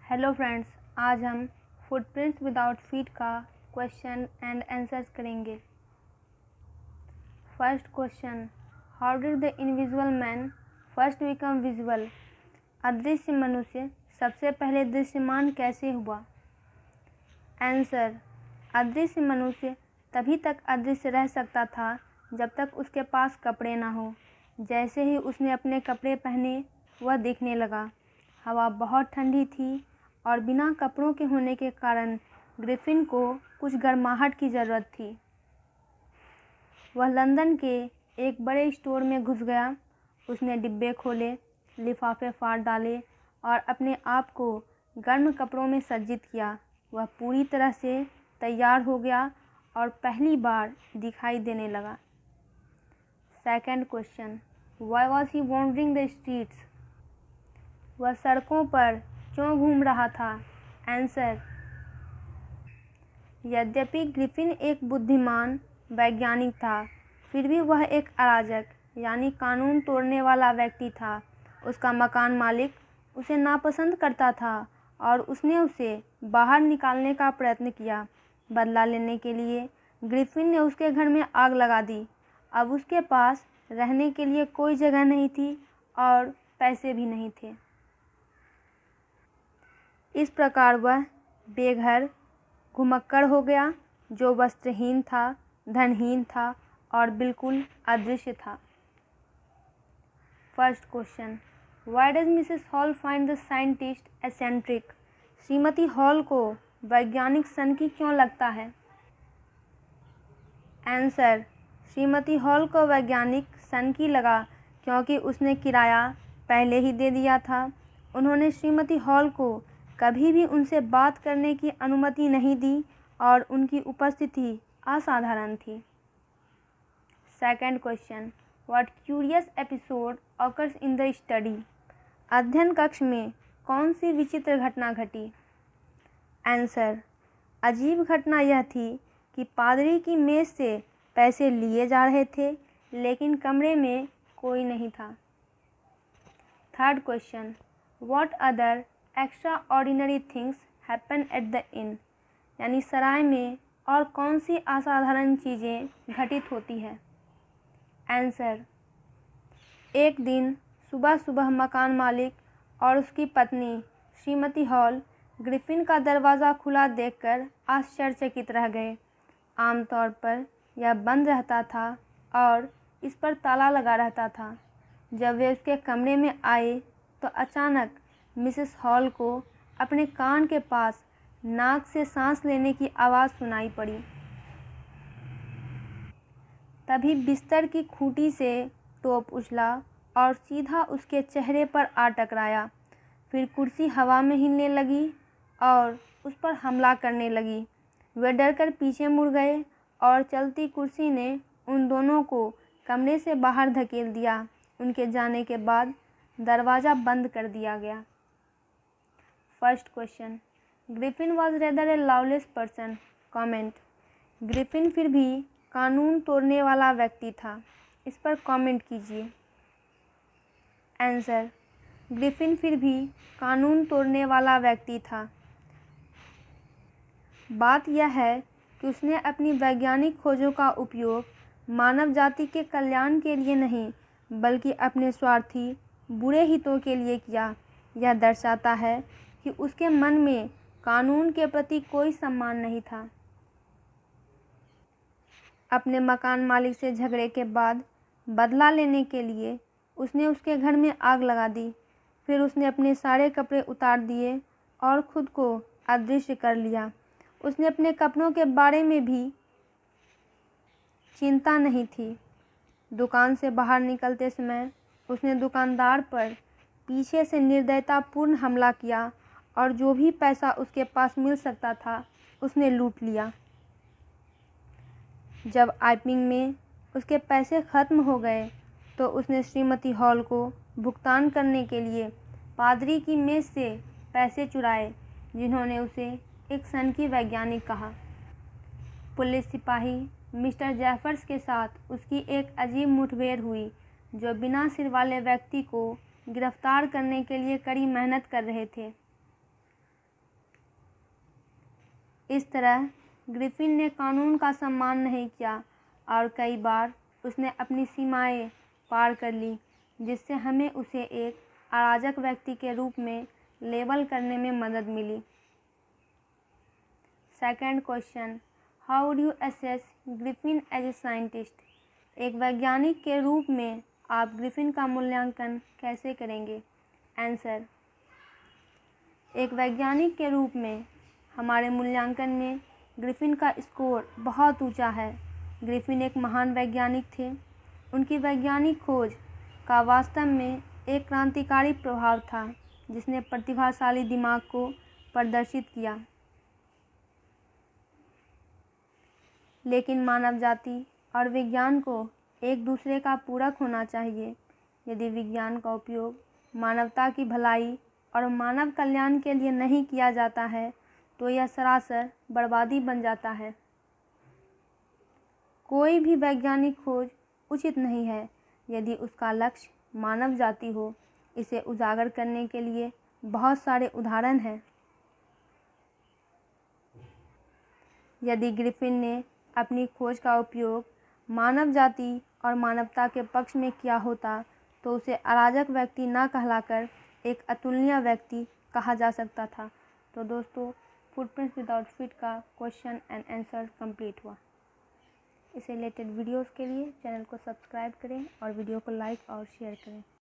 Hello friends, आज हम footprints without feet का क्वेश्चन एंड आंसर्स करेंगे। First question, how did the invisible man first become visible? अदृश्य मनुष्य सबसे पहले दृश्यमान कैसे हुआ? आंसर, अदृश्य मनुष्य तभी तक अदृश्य रह सकता था जब तक उसके पास कपड़े ना हो। जैसे ही उसने अपने कपड़े पहने वह दिखने लगा। हवा बहुत ठंडी थी और बिना कपड़ों के होने के कारण ग्रिफिन को कुछ गर्माहट की ज़रूरत थी। वह लंदन के एक बड़े स्टोर में घुस गया। उसने डिब्बे खोले, लिफाफे फाड़ डाले और अपने आप को गर्म कपड़ों में सज्जित किया। वह पूरी तरह से तैयार हो गया और पहली बार दिखाई देने लगा। Second question, why was he wondering the streets? वह सड़कों पर क्यों घूम रहा था? आंसर, यद्यपि ग्रिफिन एक बुद्धिमान वैज्ञानिक था, फिर भी वह एक अराजक यानी कानून तोड़ने वाला व्यक्ति था। उसका मकान मालिक उसे नापसंद करता था और उसने उसे बाहर निकालने का प्रयत्न किया। बदला लेने के लिए ग्रिफिन ने उसके घर में आग लगा दी। अब उसके पास रहने के लिए कोई जगह नहीं थी और पैसे भी नहीं थे। इस प्रकार वह बेघर घुमक्कड़ हो गया, जो वस्त्रहीन था, धनहीन था और बिल्कुल अदृश्य था। First question, why does Mrs hall find the scientist eccentric? Shrimati hall को वैज्ञानिक सनकी क्यों लगता है? आंसर, श्रीमती हॉल को वैज्ञानिक सनकी लगा क्योंकि उसने किराया पहले ही दे दिया था। उन्होंने श्रीमती हॉल को कभी भी उनसे बात करने की अनुमति नहीं दी और उनकी उपस्थिति असाधारण थी। Second question, what curious episode occurs in the study? अध्ययन कक्ष में कौन सी विचित्र घटना घटी? आंसर, अजीब घटना यह थी कि पादरी की मेज से पैसे लिए जा रहे थे, लेकिन कमरे में कोई नहीं था। Third question, what other extra ordinary things happen at the in? यानी सराय में और कौन सी असाधारण चीज़ें घटित होती है? आंसर, एक दिन सुबह सुबह मकान मालिक और उसकी पत्नी श्रीमती हॉल ग्रिफिन का दरवाज़ा खुला देखकर आश्चर्यचकित रह गए। आमतौर पर यह बंद रहता था और इस पर ताला लगा रहता था। जब वे उसके कमरे में आए तो अचानक मिसेस हॉल को अपने कान के पास नाक से सांस लेने की आवाज़ सुनाई पड़ी। तभी बिस्तर की खूंटी से टोप उछला और सीधा उसके चेहरे पर आ टकराया। फिर कुर्सी हवा में हिलने लगी और उस पर हमला करने लगी। वे डरकर पीछे मुड़ गए और चलती कुर्सी ने उन दोनों को कमरे से बाहर धकेल दिया। उनके जाने के बाद दरवाज़ा बंद कर दिया गया। First question, Griffin was rather A lawless person? Comment, Griffin फिर भी कानून तोड़ने वाला व्यक्ति था। इस पर कमेंट कीजिए। आंसर, ग्रिफिन फिर भी कानून तोड़ने वाला व्यक्ति था। बात यह है कि उसने अपनी वैज्ञानिक खोजों का उपयोग मानव जाति के कल्याण के लिए नहीं, बल्कि अपने स्वार्थी बुरे हितों के लिए किया। यह दर्शाता है कि उसके मन में कानून के प्रति कोई सम्मान नहीं था। अपने मकान मालिक से झगड़े के बाद बदला लेने के लिए उसने उसके घर में आग लगा दी। फिर उसने अपने सारे कपड़े उतार दिए और खुद को अदृश्य कर लिया। उसने अपने कपड़ों के बारे में भी चिंता नहीं थी। दुकान से बाहर निकलते समय उसने दुकानदार पर पीछे से निर्दयतापूर्ण हमला किया और जो भी पैसा उसके पास मिल सकता था उसने लूट लिया। जब आइपिंग में उसके पैसे ख़त्म हो गए तो उसने श्रीमती हॉल को भुगतान करने के लिए पादरी की मेज़ से पैसे चुराए, जिन्होंने उसे एक सनकी वैज्ञानिक कहा। पुलिस सिपाही मिस्टर जेफर्स के साथ उसकी एक अजीब मुठभेड़ हुई, जो बिना सिर वाले व्यक्ति को गिरफ्तार करने के लिए कड़ी मेहनत कर रहे थे। इस तरह ग्रिफिन ने कानून का सम्मान नहीं किया और कई बार उसने अपनी सीमाएं पार कर ली, जिससे हमें उसे एक अराजक व्यक्ति के रूप में लेबल करने में मदद मिली। Second question, how would you assess Griffin as a scientist? एक वैज्ञानिक के रूप में आप ग्रिफिन का मूल्यांकन कैसे करेंगे? आंसर, एक वैज्ञानिक के रूप में हमारे मूल्यांकन में ग्रिफिन का स्कोर बहुत ऊंचा है। ग्रिफिन एक महान वैज्ञानिक थे। उनकी वैज्ञानिक खोज का वास्तव में एक क्रांतिकारी प्रभाव था, जिसने प्रतिभाशाली दिमाग को प्रदर्शित किया। लेकिन मानव जाति और विज्ञान को एक दूसरे का पूरक होना चाहिए। यदि विज्ञान का उपयोग मानवता की भलाई और मानव कल्याण के लिए नहीं किया जाता है, तो यह सरासर बर्बादी बन जाता है। कोई भी वैज्ञानिक खोज उचित नहीं है यदि उसका लक्ष्य मानव जाति हो। इसे उजागर करने के लिए बहुत सारे उदाहरण हैं। यदि ग्रिफिन ने अपनी खोज का उपयोग मानव जाति और मानवता के पक्ष में किया होता, तो उसे अराजक व्यक्ति न कहलाकर एक अतुलनीय व्यक्ति कहा जा सकता था। तो दोस्तों, फुटप्रिंट्स विदाउट फीट का क्वेश्चन एंड आंसर कंप्लीट हुआ। इसे रिलेटेड वीडियोस के लिए चैनल को सब्सक्राइब करें और वीडियो को लाइक और शेयर करें।